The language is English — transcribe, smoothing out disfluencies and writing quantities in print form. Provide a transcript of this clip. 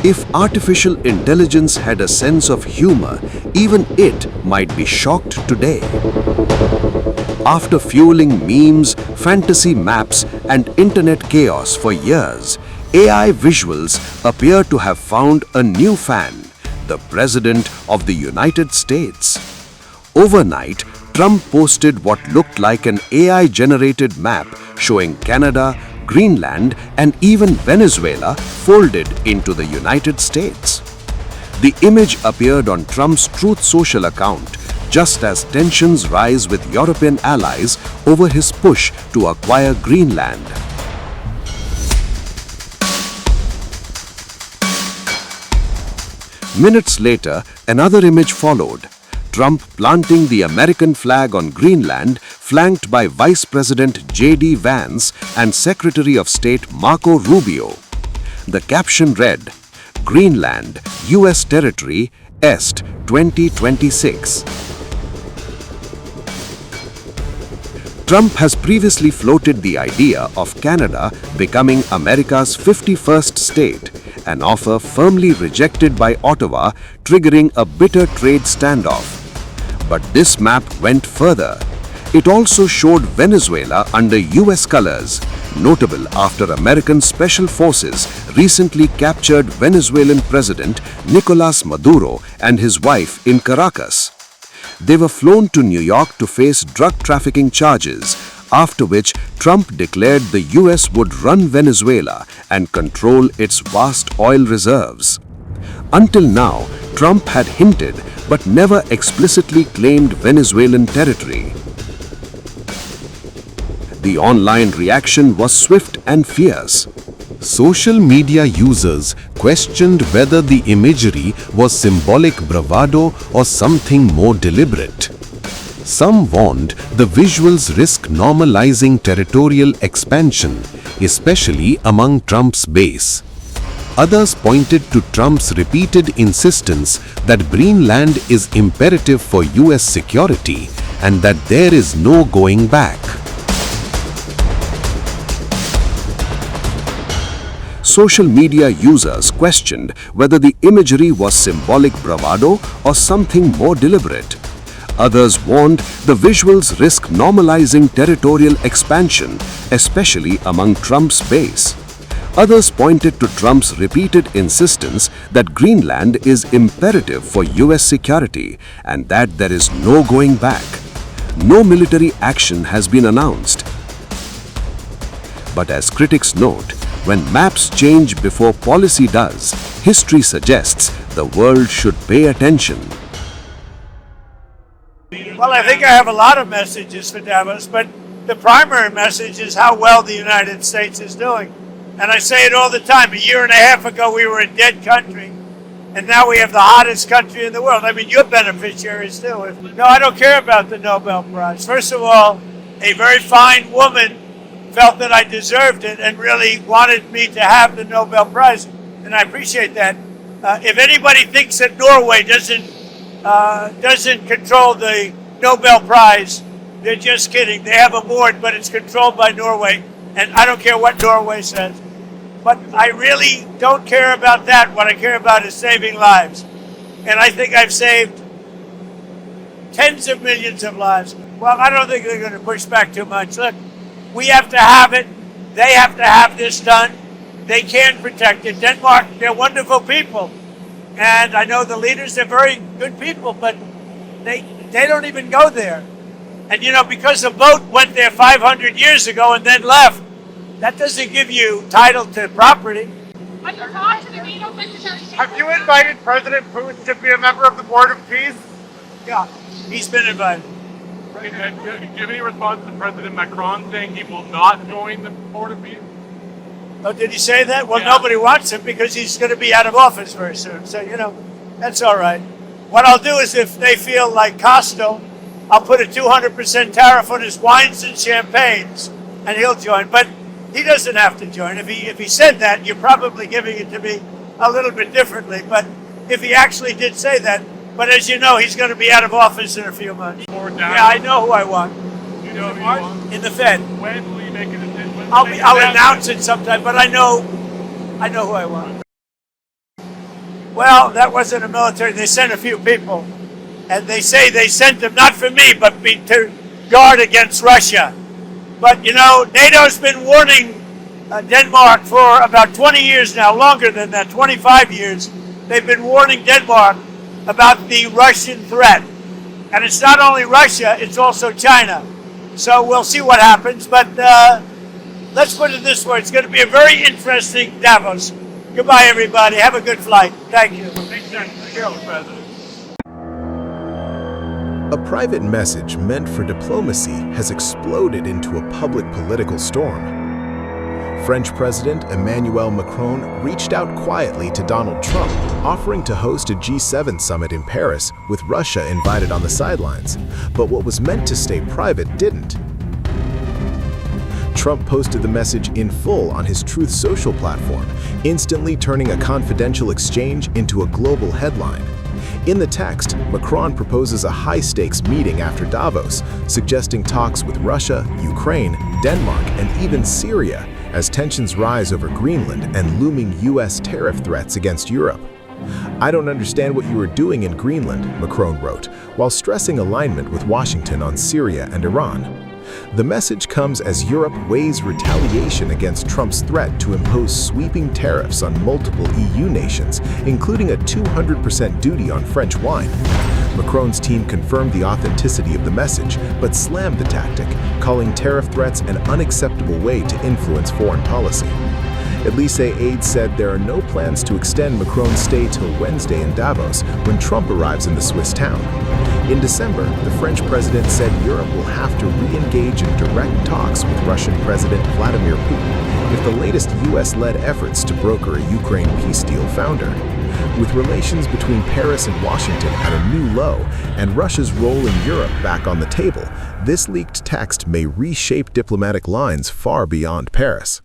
If artificial intelligence had a sense of humor, even it might be shocked today. After fueling memes, fantasy maps, and internet chaos for years, AI visuals appear to have found a new fan, the President of the United States. Overnight, Trump posted what looked like an AI-generated map showing Canada, Greenland, and even Venezuela folded into the United States. The image appeared on Trump's Truth Social account just as tensions rise with European allies over his push to acquire Greenland. Minutes later, another image followed. Trump planting the American flag on Greenland, flanked by Vice President J.D. Vance and Secretary of State Marco Rubio. The caption read, "Greenland, U.S. Territory, Est 2026. Trump has previously floated the idea of Canada becoming America's 51st state, an offer firmly rejected by Ottawa, triggering a bitter trade standoff. But this map went further. It also showed Venezuela under US colors, notable after American special forces recently captured Venezuelan President Nicolás Maduro and his wife in Caracas. They were flown to New York to face drug trafficking charges, after which Trump declared the US would run Venezuela and control its vast oil reserves. Until now, Trump had hinted but never explicitly claimed Venezuelan territory. The online reaction was swift and fierce. Social media users questioned whether the imagery was symbolic bravado or something more deliberate. Some warned the visuals risk normalizing territorial expansion, especially among Trump's base. Others pointed to Trump's repeated insistence that Greenland is imperative for US security and that there is no going back. Social media users questioned whether the imagery was symbolic bravado or something more deliberate. Others warned the visuals risk normalizing territorial expansion, especially among Trump's base. Others pointed to Trump's repeated insistence that Greenland is imperative for US security and that there is no going back. No military action has been announced. But as critics note, when maps change before policy does, history suggests the world should pay attention. Well, I think I have a lot of messages for Davos, but the primary message is how well the United States is doing. And I say it all the time. A year and a half ago, we were a dead country, and now we have the hottest country in the world. I mean, you're beneficiaries too. No, I don't care about the Nobel Prize. First of all, a very fine woman felt that I deserved it and really wanted me to have the Nobel Prize, and I appreciate that. If anybody thinks that Norway doesn't control the Nobel Prize, they're just kidding. They have a board, but it's controlled by Norway, and I don't care what Norway says. But I really don't care about that. What I care about is saving lives, and I think I've saved tens of millions of lives. Well, I don't think they're going to push back too much. Look, we have to have it. They have to have this done. They can protect it. Denmark, they're wonderful people. And I know the leaders are very good people, but they don't even go there. And you know, because the boat went there 500 years ago and then left, that doesn't give you title to property. Have you invited President Putin to be a member of the Board of Peace? Yeah, he's been invited. Do you have any response to President Macron saying he will not join the Board of Peace? Oh, did he say that? Well, Yeah. Nobody wants him because he's going to be out of office very soon. So, you know, that's all right. What I'll do is if they feel like Costo, I'll put a 200% tariff on his wines and champagnes, and he'll join. But he doesn't have to join. If he said that, you're probably giving it to me a little bit differently. But if he actually did say that, but as you know, he's going to be out of office in a few months. Yeah, I know who I want. You know who you want? In the Fed. When will you make a decision? I'll announce it sometime, but I know who I want. Well, that wasn't a military. They sent a few people. And they say they sent them not for me, but to guard against Russia. But, you know, NATO's been warning Denmark for about 20 years now, longer than that, 25 years. They've been warning Denmark about the Russian threat. And it's not only Russia, it's also China. So we'll see what happens. But let's put it this way. It's going to be a very interesting Davos. Goodbye, everybody. Have a good flight. Thank you. Thank you, President. A private message meant for diplomacy has exploded into a public political storm. French President Emmanuel Macron reached out quietly to Donald Trump, offering to host a G7 summit in Paris with Russia invited on the sidelines. But what was meant to stay private didn't. Trump posted the message in full on his Truth Social platform, instantly turning a confidential exchange into a global headline. In the text, Macron proposes a high-stakes meeting after Davos, suggesting talks with Russia, Ukraine, Denmark, and even Syria as tensions rise over Greenland and looming U.S. tariff threats against Europe. "I don't understand what you are doing in Greenland," Macron wrote, while stressing alignment with Washington on Syria and Iran. The message comes as Europe weighs retaliation against Trump's threat to impose sweeping tariffs on multiple EU nations, including a 200% duty on French wine. Macron's team confirmed the authenticity of the message, but slammed the tactic, calling tariff threats an unacceptable way to influence foreign policy. Elysée aides said there are no plans to extend Macron's stay till Wednesday in Davos, when Trump arrives in the Swiss town. In December, the French president said Europe will have to re-engage in direct talks with Russian President Vladimir Putin if the latest US-led efforts to broker a Ukraine peace deal founder. With relations between Paris and Washington at a new low and Russia's role in Europe back on the table, this leaked text may reshape diplomatic lines far beyond Paris.